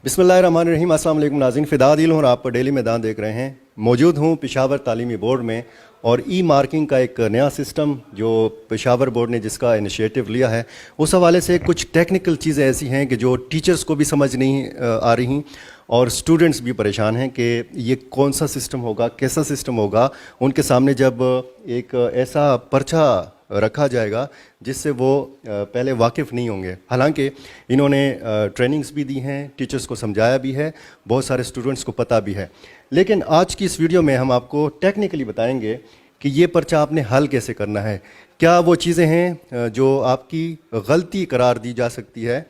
بسم اللہ الرحمن الرحیم. السلام علیکم ناظرین. فدا عادل ہوں اور آپ ڈیلی میدان دیکھ رہے ہیں. موجود ہوں پشاور تعلیمی بورڈ میں اور ای مارکنگ کا ایک نیا سسٹم جو پشاور بورڈ نے جس کا انیشیٹو لیا ہے, اس حوالے سے کچھ ٹیکنیکل چیزیں ایسی ہیں کہ جو ٹیچرز کو بھی سمجھ نہیں آ رہی اور اسٹوڈنٹس بھی پریشان ہیں کہ یہ کون سا سسٹم ہوگا, کیسا سسٹم ہوگا. ان کے سامنے جب ایک ایسا پرچہ رکھا جائے گا جس سے وہ پہلے واقف نہیں ہوں گے. حالانکہ انہوں نے ٹریننگز بھی دی ہیں, ٹیچرز کو سمجھایا بھی ہے, بہت سارے اسٹوڈنٹس کو پتہ بھی ہے. لیکن آج کی اس ویڈیو میں ہم آپ کو ٹیکنیکلی بتائیں گے کہ یہ پرچہ آپ نے حل کیسے کرنا ہے. کیا وہ چیزیں ہیں جو آپ کی غلطی قرار دی جا سکتی ہے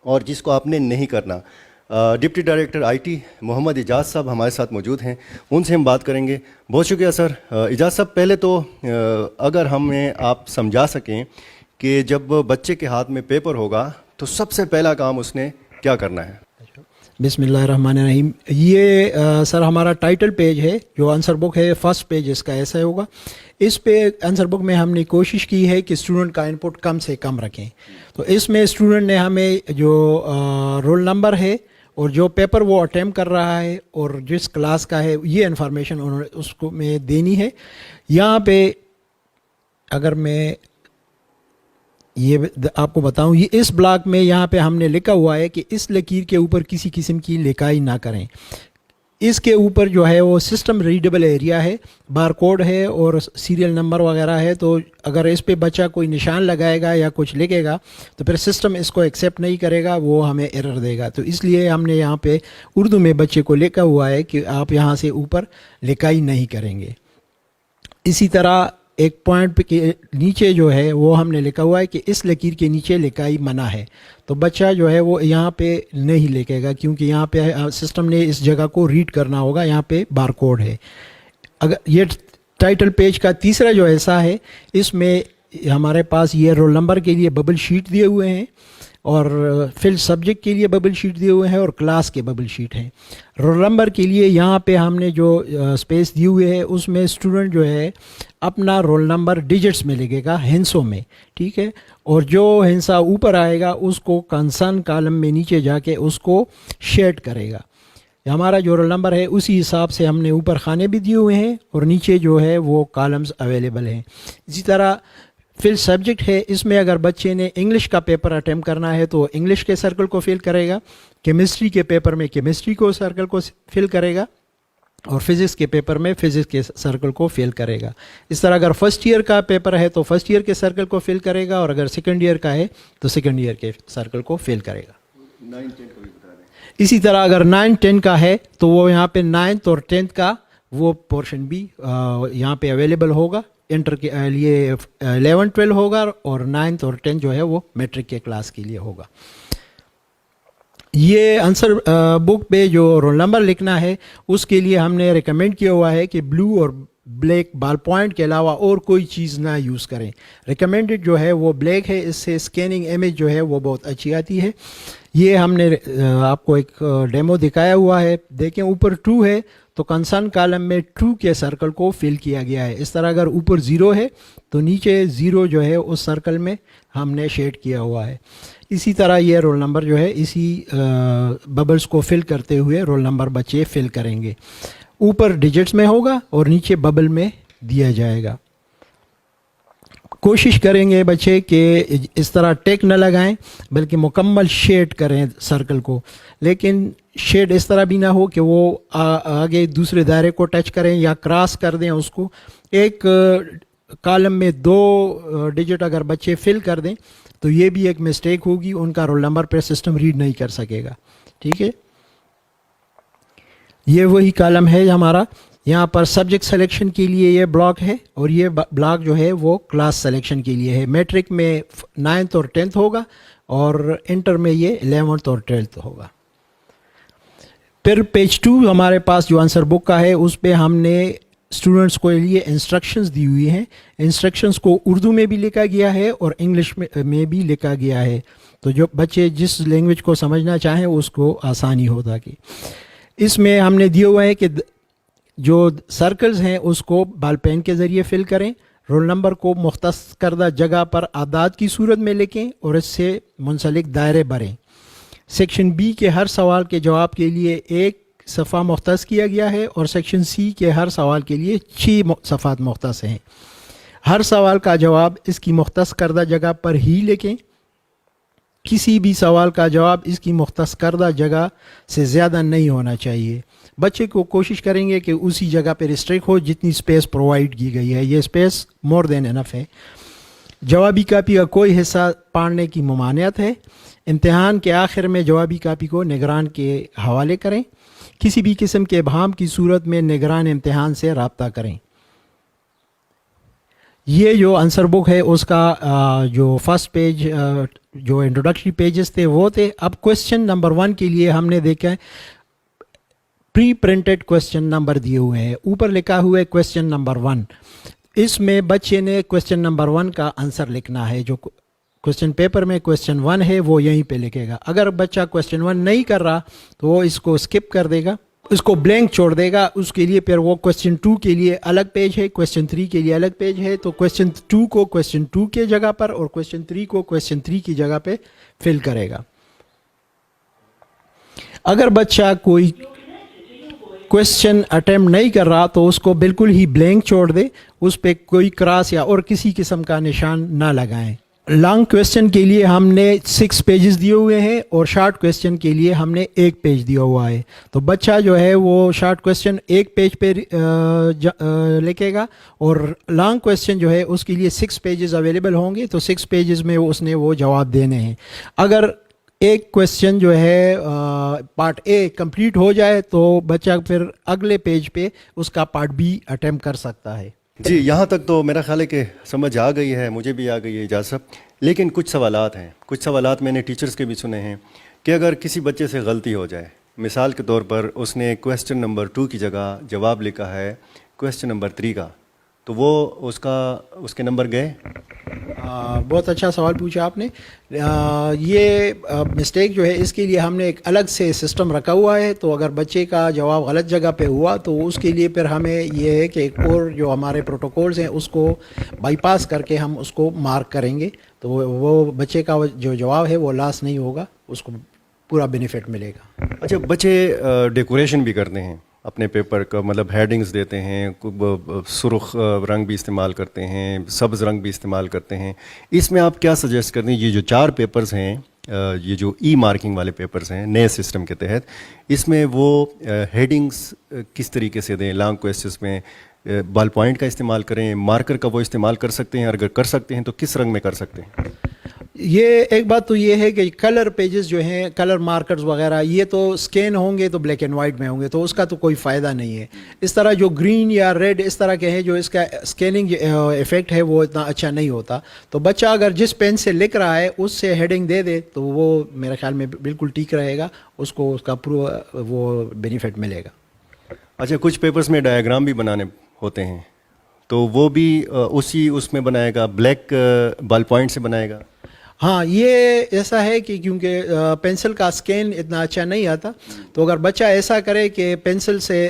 اور جس کو آپ نے نہیں کرنا. ڈپٹی ڈائریکٹر آئی ٹی محمد اعجاز صاحب ہمارے ساتھ موجود ہیں, ان سے ہم بات کریں گے. بہت شکریہ سر. اعجاز صاحب, پہلے تو اگر ہمیں آپ سمجھا سکیں کہ جب بچے کے ہاتھ میں پیپر ہوگا تو سب سے پہلا کام اس نے کیا کرنا ہے. بسم اللہ الرحمن الرحیم. یہ سر ہمارا ٹائٹل پیج ہے, جو آنسر بک ہے, فرسٹ پیج اس کا ایسا ہوگا. اس پہ آنسر بک میں ہم نے کوشش کی ہے کہ اسٹوڈنٹ کا انپٹ کم سے کم رکھیں. تو اس میں اسٹوڈنٹ نے ہمیں جو رول نمبر ہے اور جو پیپر وہ اٹیمپٹ کر رہا ہے اور جس کلاس کا ہے, یہ انفارمیشن انہوں نے اس کو میں دینی ہے. یہاں پہ اگر میں یہ آپ کو بتاؤں, یہ اس بلاک میں یہاں پہ ہم نے لکھا ہوا ہے کہ اس لکیر کے اوپر کسی قسم کی لکھائی نہ کریں. اس کے اوپر جو ہے وہ سسٹم ریڈیبل ایریا ہے, بار کوڈ ہے اور سیریل نمبر وغیرہ ہے. تو اگر اس پہ بچہ کوئی نشان لگائے گا یا کچھ لکھے گا تو پھر سسٹم اس کو ایکسیپٹ نہیں کرے گا, وہ ہمیں ایرر دے گا. تو اس لیے ہم نے یہاں پہ اردو میں بچے کو لکھا ہوا ہے کہ آپ یہاں سے اوپر لکھائی نہیں کریں گے. اسی طرح ایک پوائنٹ پہ کے نیچے جو ہے وہ ہم نے لکھا ہوا ہے کہ اس لکیر کے نیچے لکھائی منع ہے. تو بچہ جو ہے وہ یہاں پہ نہیں لکھے گا کیونکہ یہاں پہ سسٹم نے اس جگہ کو ریڈ کرنا ہوگا, یہاں پہ بار کوڈ ہے. اگر یہ ٹائٹل پیج کا تیسرا جو حصہ ہے, اس میں ہمارے پاس یہ رول نمبر کے لیے ببل شیٹ دیے ہوئے ہیں اور فل سبجیکٹ کے لیے ببل شیٹ دیے ہوئے ہیں اور کلاس کے ببل شیٹ ہیں. رول نمبر کے لیے یہاں پہ ہم نے جو اسپیس دی ہوئے ہے اس میں اسٹوڈنٹ جو ہے اپنا رول نمبر ڈیجٹس میں لکھے گا, ہنسوں میں, ٹھیک ہے. اور جو ہنسا اوپر آئے گا اس کو کنسرن کالم میں نیچے جا کے اس کو شیڈ کرے گا. ہمارا جو رول نمبر ہے اسی حساب سے ہم نے اوپر خانے بھی دیے ہوئے ہیں اور نیچے جو ہے وہ کالمز اویلیبل ہیں. اسی طرح فل سبجیکٹ ہے, اس میں اگر بچے نے انگلش کا پیپر اٹیمپٹ کرنا ہے تو انگلش کے سرکل کو فل کرے گا, کیمسٹری کے پیپر میں کیمسٹری کو سرکل کو فل کرے گا اور فزکس کے پیپر میں فزکس کے سرکل کو فل کرے گا. اس طرح اگر فرسٹ ایئر کا پیپر ہے تو فرسٹ ایئر کے سرکل کو فل کرے گا اور اگر سیکنڈ ایئر کا ہے تو سیکنڈ ایئر کے سرکل کو فل کرے گا. اسی طرح اگر 9-10 کا ہے تو وہ یہاں پہ 9th اور 10th کا وہ پورشن بھی یہاں پہ اویلیبل ہوگا. انٹر کے لیے 11-12 ہوگا اور 9th اور 10th جو ہے وہ میٹرک کے کلاس کے لیے ہوگا. یہ آنسر بک پہ جو رول نمبر لکھنا ہے اس کے لیے ہم نے ریکمینڈ کیا ہوا ہے کہ بلو اور بلیک بال پوائنٹ کے علاوہ اور کوئی چیز نہ یوز کریں. ریکمینڈڈ جو ہے وہ بلیک ہے, اس سے اسکیننگ امیج جو ہے وہ بہت اچھی آتی ہے. یہ ہم نے آپ کو ایک ڈیمو دکھایا ہوا ہے, دیکھیں اوپر 2 ہے تو کنسرن کالم میں 2 کے سرکل کو فل کیا گیا ہے. اس طرح اگر اوپر 0 ہے تو نیچے 0 جو ہے اس سرکل میں ہم نے شیڈ کیا ہوا ہے. اسی طرح یہ رول نمبر جو ہے اسی ببلز کو فل کرتے ہوئے رول نمبر بچے فل کریں گے. اوپر ڈیجٹس میں ہوگا اور نیچے ببل میں دیا جائے گا. کوشش کریں گے بچے کہ اس طرح ٹیک نہ لگائیں بلکہ مکمل شیڈ کریں سرکل کو, لیکن شیڈ اس طرح بھی نہ ہو کہ وہ آگے دوسرے دائرے کو ٹچ کریں یا کراس کر دیں اس کو. ایک کالم میں 2 ڈیجٹ اگر بچے فل کر دیں تو یہ بھی ایک مسٹیک ہوگی, ان کا رول نمبر پہ سسٹم ریڈ نہیں کر سکے گا. ٹھیک ہے, یہ وہی کالم ہے ہمارا. یہاں پر سبجیکٹ سلیکشن کے لیے یہ بلاک ہے اور یہ بلاک جو ہے وہ کلاس سلیکشن کے لیے ہے. میٹرک میں 9th اور 10th ہوگا اور انٹر میں یہ 11th اور 12th ہوگا. پھر پیج 2 ہمارے پاس جو آنسر بک کا ہے اس پہ ہم نے اسٹوڈنٹس کو لیے انسٹرکشنز دی ہوئی ہیں. انسٹرکشنز کو اردو میں بھی لکھا گیا ہے اور انگلش میں بھی لکھا گیا ہے, تو جو بچے جس لینگویج کو سمجھنا چاہیں اس کو آسانی ہو تاکہ. اس میں ہم نے دیا ہوا ہے کہ جو سرکلز ہیں اس کو بال پین کے ذریعے فل کریں, رول نمبر کو مختص کردہ جگہ پر اعداد کی صورت میں لکھیں اور اس سے منسلک دائرے بھریں. सेक्शन बी के हर सवाल के जवाब के लिए एक सफ़ा मुख्तस किया गया है और सेक्शन सी के हर सवाल के लिए 6 सफ़ात मुख्तस हैं। हर सवाल का जवाब इसकी मुख्तस करदा जगह पर ही लिखें। किसी भी सवाल का जवाब इसकी मुख्तस करदा जगह से ज़्यादा नहीं होना चाहिए। बच्चे को कोशिश करेंगे कि उसी जगह पर रिस्ट्रिक्ट हो जितनी स्पेस प्रोवाइड की गई है। ये स्पेस मोर देन इनफ है। जवाबी कापी का कोई हिस्सा पढ़ने की ममानियत है। इम्तिहान के आखिर में जवाबी कापी को निगरान के हवाले करें। किसी भी किस्म के इबहाम की सूरत में निगरान इम्तिहान से रब्ता करें। ये जो आंसर बुक है उसका जो फर्स्ट पेज जो इंट्रोडक्टरी पेजेस थे वो थे। अब क्वेश्चन नंबर 1 के लिए हमने देखा है प्री प्रिंटेड क्वेश्चन नंबर दिए हुए हैं। ऊपर लिखा हुआ है क्वेश्चन नंबर 1। इसमें बच्चे ने क्वेश्चन नंबर 1 का आंसर लिखना है। जो क्वेश्चन पेपर में क्वेश्चन 1 है वो यहीं पे लिखेगा। अगर बच्चा क्वेश्चन 1 नहीं कर रहा तो वो इसको स्किप कर देगा, उसको ब्लैंक छोड़ देगा। उसके लिए फिर वो क्वेश्चन 2 के लिए अलग पेज है, क्वेश्चन 3 के लिए अलग पेज है। तो क्वेश्चन 2 को क्वेश्चन 2 के जगह पर और क्वेश्चन 3 को क्वेश्चन 3 की जगह पे फिल करेगा। अगर बच्चा कोई क्वेश्चन अटेम्प्ट नहीं कर रहा तो उसको बिल्कुल ही ब्लैंक छोड़ दे, उस पर कोई क्रॉस या और किसी किस्म का निशान ना लगाएं। लॉन्ग क्वेश्चन के लिए हमने 6 पेजेस दिए हुए हैं और शॉर्ट क्वेश्चन के लिए हमने 1 पेज दिया हुआ है। तो बच्चा जो है वो शॉर्ट क्वेश्चन 1 पेज पे लिखेगा और लॉन्ग क्वेश्चन जो है उसके लिए 6 पेजेस अवेलेबल होंगे। तो 6 पेजेस में उसने वो जवाब देने हैं। अगर एक क्वेश्चन जो है पार्ट ए कंप्लीट हो जाए तो बच्चा फिर अगले पेज पे उसका पार्ट बी अटेम्प्ट कर सकता है। जी, यहाँ तक तो मेरा ख्याल है कि समझ आ गई है, मुझे भी आ गई है इजाज़त। लेकिन कुछ सवालात हैं, कुछ सवालात मैंने टीचर्स के भी सुने हैं कि अगर किसी बच्चे से गलती हो जाए, मिसाल के तौर पर उसने क्वेश्चन नंबर 2 की जगह जवाब लिखा है क्वेश्चन नंबर 3 का, तो वो उसके नंबर गए। बहुत अच्छा सवाल पूछा आपने। ये मिस्टेक जो है इसके लिए हमने एक अलग से सिस्टम रखा हुआ है। तो अगर बच्चे का जवाब गलत जगह पे हुआ तो उसके लिए फिर हमें ये है कि एक और जो हमारे प्रोटोकॉल्स हैं उसको बाईपास करके हम उसको मार्क करेंगे। तो वो बच्चे का जो जवाब है वो लॉस नहीं होगा, उसको पूरा बेनिफिट मिलेगा। अच्छा, बच्चे डेकोरेशन भी करते हैं अपने पेपर का, मतलब हेडिंग्स देते हैं, सुर्ख रंग भी इस्तेमाल करते हैं, सब्ज़ रंग भी इस्तेमाल करते हैं। इसमें आप क्या सजेस्ट करते हैं? ये जो 4 पेपर्स हैं, ये जो ई मार्किंग वाले पेपर्स हैं नए सिस्टम के तहत, इसमें वो हेडिंग्स किस तरीके से दें? लॉन्ग क्वेश्चंस में बॉल पॉइंट का इस्तेमाल करें, मार्कर का वो इस्तेमाल कर सकते हैं? अगर कर सकते हैं तो किस रंग में कर सकते हैं? ये एक बात तो ये है कि कलर पेजेस जो हैं, कलर मार्कर्स वगैरह, ये तो स्कैन होंगे तो ब्लैक एंड वाइट में होंगे, तो उसका तो कोई फ़ायदा नहीं है। इस तरह जो ग्रीन या रेड इस तरह के हैं जो इसका स्कैनिंग इफ़ेक्ट है वो इतना अच्छा नहीं होता। तो बच्चा अगर जिस पेन से लिख रहा है उससे हेडिंग दे दे तो वो मेरे ख्याल में बिल्कुल ठीक रहेगा, उसको उसका पूरा वो बेनिफिट मिलेगा। अच्छा, कुछ पेपर्स में डायग्राम भी बनाने होते हैं तो वो भी उसी उसमें बनाएगा, ब्लैक बॉल पॉइंट से बनाएगा? हाँ, ये ऐसा है कि क्योंकि पेंसिल का स्कैन इतना अच्छा नहीं आता, तो अगर बच्चा ऐसा करे कि पेंसिल से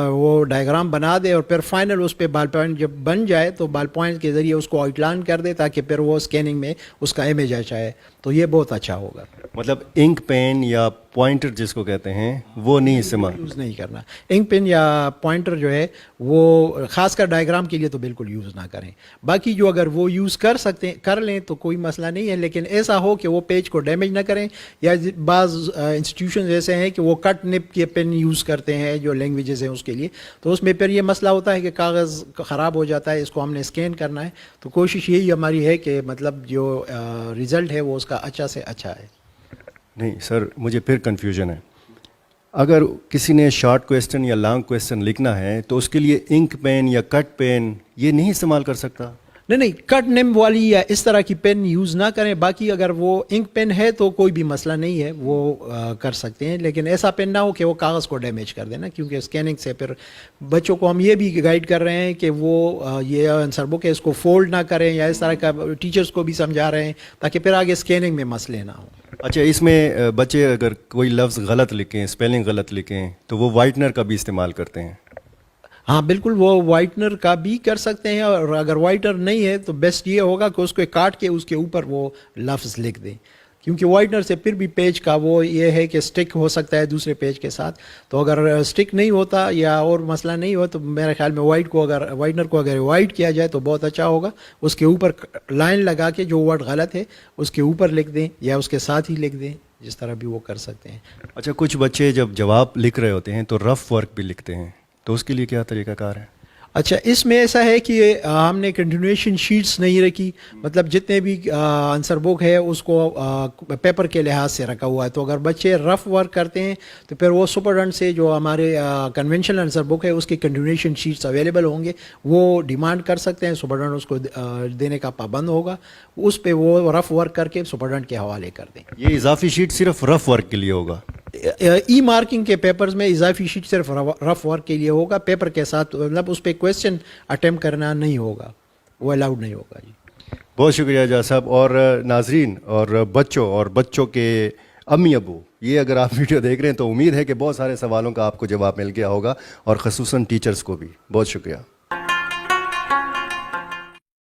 वो डायग्राम बना दे और फिर फाइनल उस पर बॉल पॉइंट जब बन जाए तो बॉल पॉइंट के ज़रिए उसको आउटलाइन कर दे ताकि फिर वो स्कैनिंग में उसका इमेज आ जाए, तो ये बहुत अच्छा होगा। मतलब इंक पेन या पॉइंटर जिसको कहते हैं वो नहीं इस्तेमाल यूज़ नहीं करना। इंक पेन या पॉइंटर जो है वो खासकर डायग्राम के लिए तो बिल्कुल यूज़ ना करें। बाकी जो अगर वो यूज़ कर सकते हैं कर लें तो कोई मसला नहीं है, लेकिन ऐसा हो कि वो पेज को डैमेज ना करें। या बाज़ इंस्टीट्यूशन ऐसे हैं कि वो कट निप के पेन यूज़ करते हैं जो लैंग्वेजेस हैं उसके लिए, तो उसमें फिर ये मसला होता है कि कागज़ ख़राब हो जाता है, इसको हमने स्कैन करना है। तो कोशिश यही हमारी है कि मतलब जो रिज़ल्ट है वो उसका अच्छा से अच्छा है। नहीं सर, मुझे फिर कन्फ्यूजन है। अगर किसी ने शॉर्ट क्वेश्चन या लॉन्ग क्वेश्चन लिखना है तो उसके लिए इंक पेन या कट पेन ये नहीं इस्तेमाल कर सकता? नहीं, कट निम वाली या इस तरह की पेन यूज़ ना करें। बाकी अगर वो इंक पेन है तो कोई भी मसला नहीं है, वो कर सकते हैं, लेकिन ऐसा पेन ना हो कि वो कागज़ को डैमेज कर देना, क्योंकि स्कैनिंग से फिर बच्चों को हम ये भी गाइड कर रहे हैं कि वो ये आंसर बुक है इसको फोल्ड ना करें, या इस तरह का टीचर्स को भी समझा रहे हैं ताकि फिर आगे स्कैनिंग में मसले ना हो। अच्छा, इसमें बच्चे अगर कोई लफ्ज़ गलत लिखें, स्पेलिंग गलत लिखें, तो वो वाइटनर का भी इस्तेमाल करते हैं? हाँ बिल्कुल, वो वाइटनर का भी कर सकते हैं, और अगर वाइटनर नहीं है तो बेस्ट ये होगा कि उसको काट के उसके ऊपर वो लफ्ज़ लिख दें, क्योंकि वाइटनर से फिर भी पेज का वो ये है कि स्टिक हो सकता है दूसरे पेज के साथ, तो अगर स्टिक नहीं होता या और मसला नहीं हो तो मेरे ख्याल में वाइटनर को अगर वाइट किया जाए तो बहुत अच्छा होगा। उसके ऊपर लाइन लगा के जो वर्ड गलत है उसके ऊपर लिख दें या उसके साथ ही लिख दें, जिस तरह भी वो कर सकते हैं। अच्छा, कुछ बच्चे जब जवाब लिख रहे होते हैं तो रफ वर्क भी लिखते हैं, तो उसके लिए क्या तरीक़ाकार है? अच्छा, इसमें ऐसा है कि हमने कंटिन्यूएशन शीट्स नहीं रखी, मतलब जितने भी आंसर बुक है उसको पेपर के लिहाज से रखा हुआ है। तो अगर बच्चे रफ वर्क करते हैं तो फिर वो सुपरडेंट से जो हमारे कन्वेंशनल आंसर बुक है उसकी कंटिन्यूएशन शीट्स अवेलेबल होंगे, वो डिमांड कर सकते हैं, सुपरडेंट उसको देने का पाबंद होगा, उस पे वो रफ वर्क करके सुपरडेंट के हवाले कर दें। ये इजाफी शीट सिर्फ रफ वर्क के लिए होगा? ई मार्किंग के पेपर्स में इजाफी शीट सिर्फ रफ वर्क के लिए होगा, पेपर के साथ मतलब उस पर क्वेश्चन अटेम्प्ट करना नहीं होगा, वो अलाउड नहीं होगा जी। बहुत शुक्रिया एजाज साहब। और नाजरीन और बच्चों के अम्मी अबू, ये अगर आप वीडियो देख रहे हैं तो उम्मीद है कि बहुत सारे सवालों का आपको जवाब मिल गया होगा, और ख़ुसूसन टीचर्स को भी बहुत शुक्रिया।